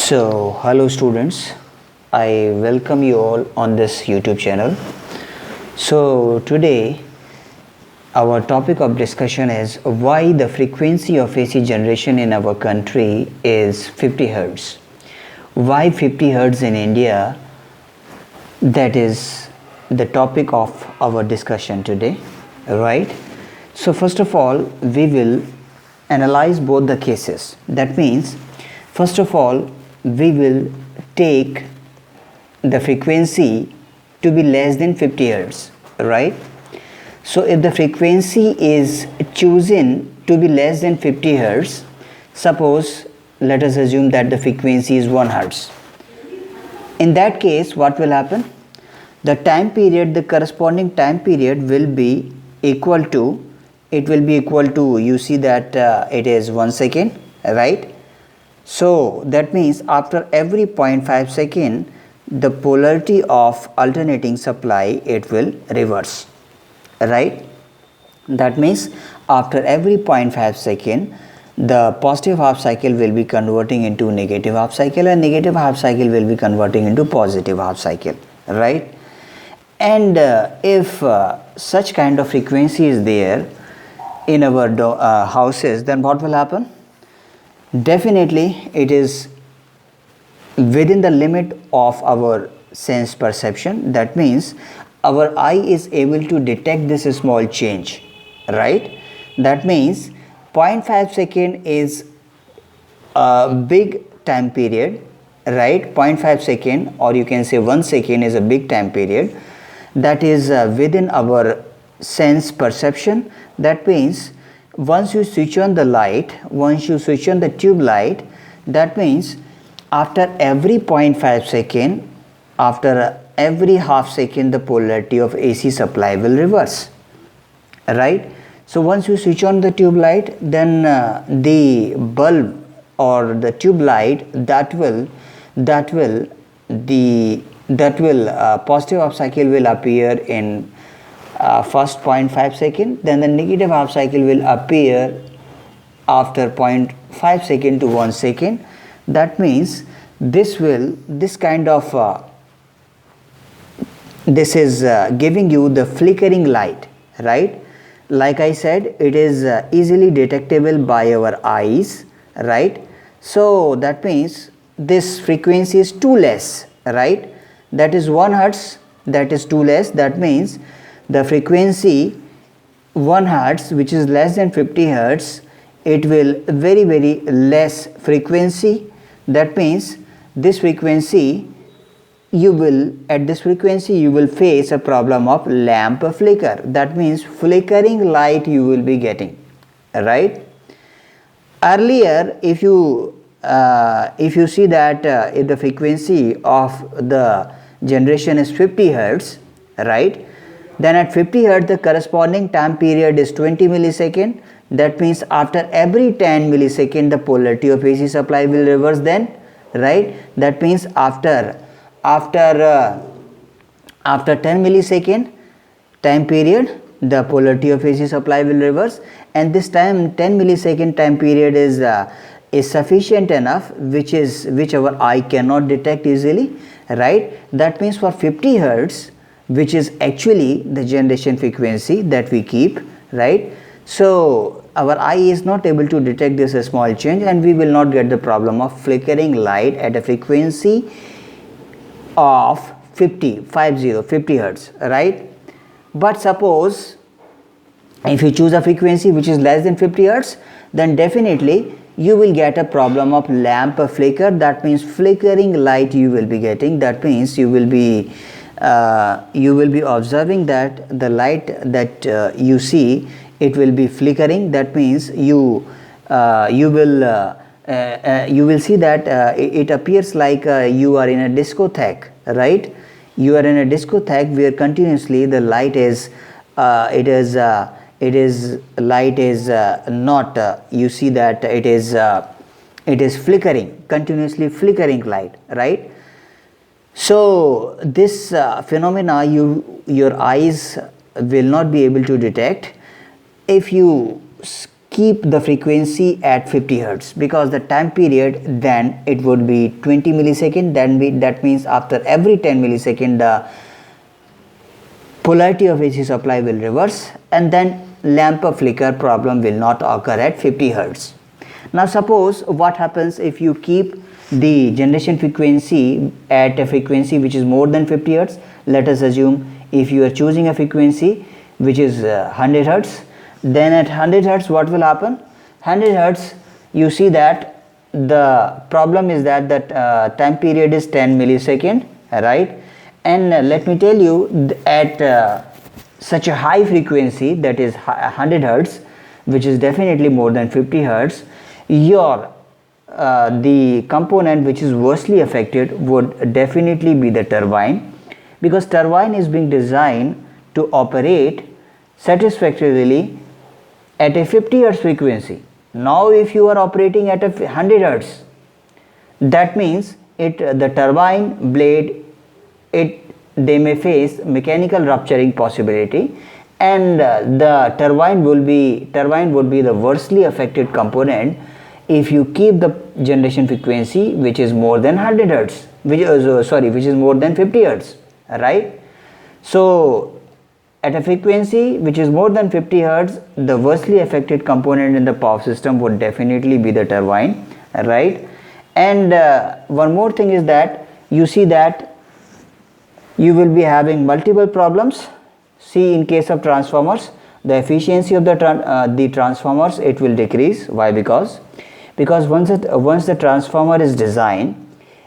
Hello students, I welcome you all on this YouTube channel. So, today our topic of discussion is why the frequency of AC generation in our country is 50 Hz. Why 50 Hz in India? That is the topic of our discussion today, right? So, first of all, we will analyze both the cases. That means, first of all, we will take the frequency to be less than 50 Hz, right? So if the frequency is chosen to be less than 50 Hz, suppose let us assume that the frequency is 1 Hz. In that case, what will happen? The time period, the corresponding time period will be equal to, you see that it is 1 second, right? So that means after every 0.5 second, the polarity of alternating supply, it will reverse, right? That means after every 0.5 second, the positive half cycle will be converting into negative half cycle, and negative half cycle will be converting into positive half cycle, right? And if such kind of frequency is there in our houses, then what will happen? Definitely it is within the limit of our sense perception. That means our eye is able to detect this small change, right? That means 0.5 second is a big time period, right? 0.5 second, or you can say 1 second, is a big time period that is within our sense perception. That means once you switch on the light, once you switch on the tube light, that means after every 0.5 second, after every half second, the polarity of AC supply will reverse, right? So once you switch on the tube light, then the bulb or the tube light, that will positive half cycle will appear in first 0.5 second, then the negative half cycle will appear after 0.5 second to 1 second. That means this is giving you the flickering light, right? Like I said, it is easily detectable by our eyes, right? So that means this frequency is too less, right? That is 1 Hz, that is too less. That means the frequency 1 Hz, which is less than 50 Hz, it will very less frequency. That means this frequency, at this frequency you will face a problem of lamp flicker. That means flickering light you will be getting, right? Earlier, if you see that if the frequency of the generation is 50 Hz, right, then at 50 Hz the corresponding time period is 20 millisecond. That means after every 10 millisecond the polarity of AC supply will reverse then, right? That means after 10 millisecond time period, the polarity of AC supply will reverse, and this time 10 millisecond time period is sufficient enough, which our eye cannot detect easily, right? That means for 50 Hz, which is actually the generation frequency that we keep, right? So our eye is not able to detect this small change, and we will not get the problem of flickering light at a frequency of 50 Hz, right? But suppose if you choose a frequency which is less than 50 Hz, then definitely you will get a problem of lamp flicker. That means flickering light you will be getting. That means you will be observing that the light that you see, it will be flickering. That means you will see that it appears like you are in a discotheque, right? You are in a discotheque where continuously the light is not you see that it is flickering, continuously flickering light, right? So this phenomena your eyes will not be able to detect. If you keep the frequency at 50 hertz, because the time period then it would be 20 millisecond. That means after every 10 millisecond the polarity of AC supply will reverse, and then lamp flicker problem will not occur at 50 hertz. Now suppose what happens if you keep the generation frequency at a frequency which is more than 50 hertz. Let us assume if you are choosing a frequency which is 100 hertz, then at 100 hertz what will happen? 100 hertz, you see that the problem is that time period is 10 millisecond, right? And let me tell you, at such a high frequency, that is 100 hertz, which is definitely more than 50 hertz, your the component which is worstly affected would definitely be the turbine, because turbine is being designed to operate satisfactorily at a 50 hertz frequency. Now if you are operating at a 100 hertz, that means the turbine blade, they may face mechanical rupturing possibility, and the turbine would be the worstly affected component if you keep the generation frequency which is more than 100 hertz, which is more than 50 hertz, right? So at a frequency which is more than 50 hertz, the worstly affected component in the power system would definitely be the turbine, right? And one more thing is that you see that you will be having multiple problems. See, in case of transformers, the efficiency of the transformers, it will decrease. Why? Because once the transformer is designed,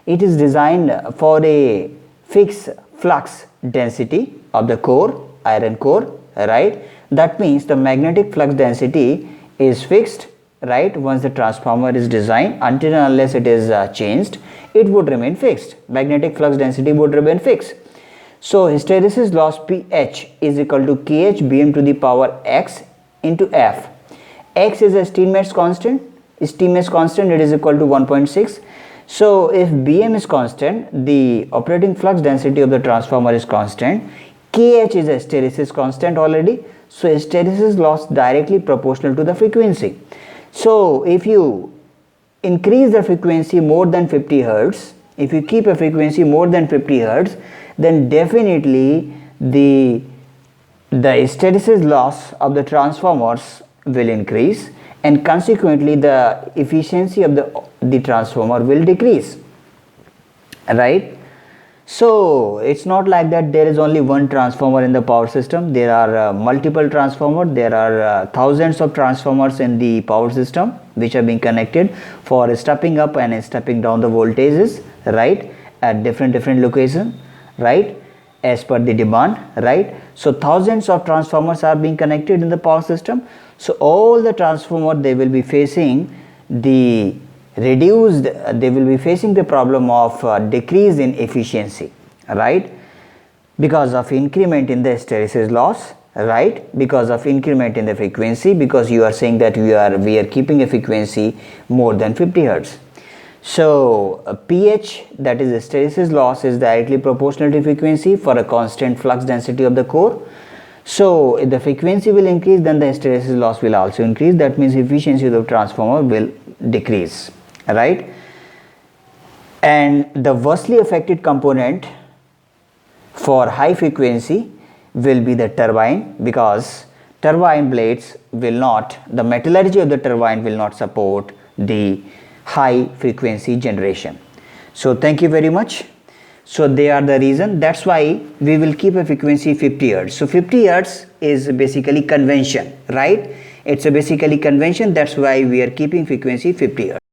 it is designed for a fixed flux density of the core, iron core, right? That means the magnetic flux density is fixed, right? Once the transformer is designed, until and unless it is changed, it would remain fixed. Magnetic flux density would remain fixed. So hysteresis loss PH is equal to KH Bm to the power X into F. X is a Steinmetz constant. Steinmetz constant, it is equal to 1.6. So if Bm is constant, the operating flux density of the transformer is constant. KH is a hysteresis constant already. So hysteresis loss directly proportional to the frequency. So if you increase the frequency more than 50 hertz, if you keep a frequency more than 50 hertz, then definitely the hysteresis loss of the transformers will increase, and consequently the efficiency of the transformer will decrease, right? So it's not like that there is only one transformer in the power system. There are multiple transformers. There are thousands of transformers in the power system which are being connected for stepping up and stepping down the voltages, right, at different locations, right, as per the demand, right? So thousands of transformers are being connected in the power system. So all the transformers, they will be facing the problem of decrease in efficiency, right, because of increment in the hysteresis loss, right, because of increment in the frequency, because you are saying that we are keeping a frequency more than 50 hertz. So pH, that is hysteresis loss, is directly proportional to frequency for a constant flux density of the core. So if the frequency will increase, then the hysteresis loss will also increase. That means efficiency of the transformer will decrease, right? And the worstly affected component for high frequency will be the turbine, because turbine blades will not, the metallurgy of the turbine will not support the high frequency generation. So thank you very much. So they are the reason. That's why we will keep a frequency 50 hertz. So 50 hertz is basically convention, right? It's a basically convention. That's why we are keeping frequency 50 hertz.